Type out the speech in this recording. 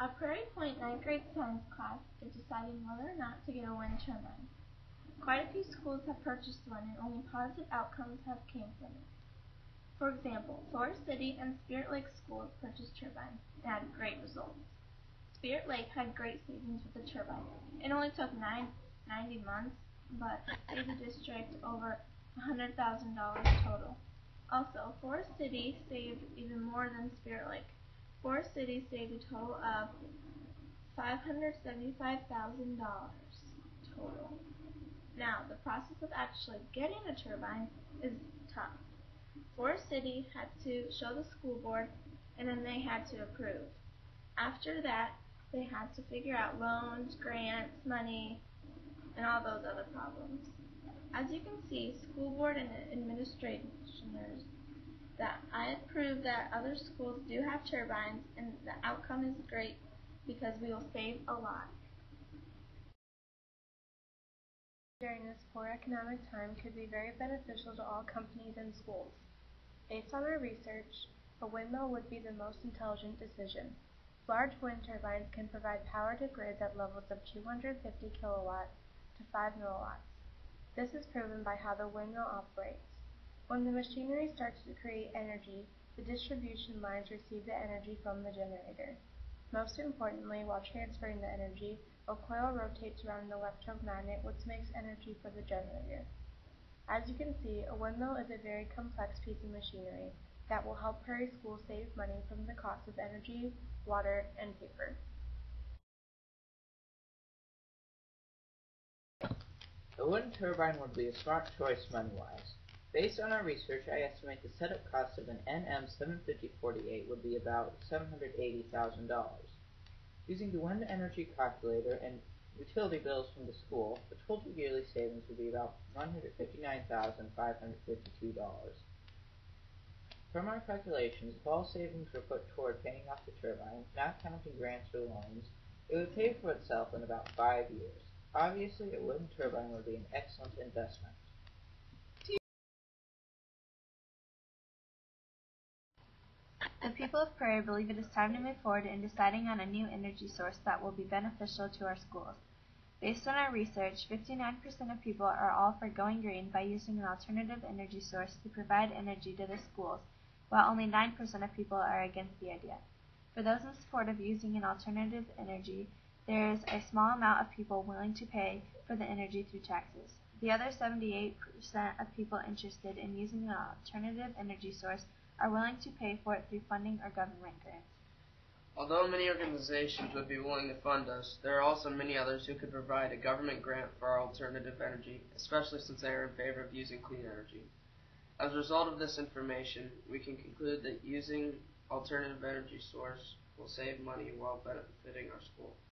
A Prairie Point ninth grade science class is deciding whether or not to get a wind turbine. Quite a few schools have purchased one and only positive outcomes have came from it. For example, Forest City and Spirit Lake schools purchased turbines and had great results. Spirit Lake had great savings with the turbine. It only took 90 months, but saved the district over $100,000 total. Also, Forest City saved even more than Spirit Lake. Forest City saved a total of $575,000 total. Now, the process of actually getting a turbine is tough. Forest City had to show the school board, and then they had to approve. After that, they had to figure out loans, grants, money, and all those other problems. As you can see, school board and administrators that I approve that other schools do have turbines, and the outcome is great because we will save a lot. During this poor economic time could be very beneficial to all companies and schools. Based on our research, a windmill would be the most intelligent decision. Large wind turbines can provide power to grids at levels of 250 kilowatts to 5 milliwatts. This is proven by how the windmill operates. When the machinery starts to create energy, the distribution lines receive the energy from the generator. Most importantly, while transferring the energy, a coil rotates around an electromagnet which makes energy for the generator. As you can see, a windmill is a very complex piece of machinery that will help Prairie School save money from the cost of energy, water, and paper. A wind turbine would be a smart choice money-wise. Based on our research, I estimate the setup cost of an NM75048 would be about $780,000. Using the wind energy calculator and utility bills from the school, the total yearly savings would be about $159,552. From our calculations, if all savings were put toward paying off the turbine, not counting grants or loans, it would pay for itself in about 5 years. Obviously, a wind turbine would be an excellent investment. The people of Prairie believe it is time to move forward in deciding on a new energy source that will be beneficial to our schools. Based on our research, 59% of people are all for going green by using an alternative energy source to provide energy to the schools, while only 9% of people are against the idea. For those in support of using an alternative energy, there is a small amount of people willing to pay for the energy through taxes. The other 78% of people interested in using an alternative energy source are willing to pay for it through funding or government grants. Although many organizations would be willing to fund us, there are also many others who could provide a government grant for our alternative energy, especially since they are in favor of using clean energy. As a result of this information, we can conclude that using alternative energy source will save money while benefiting our school.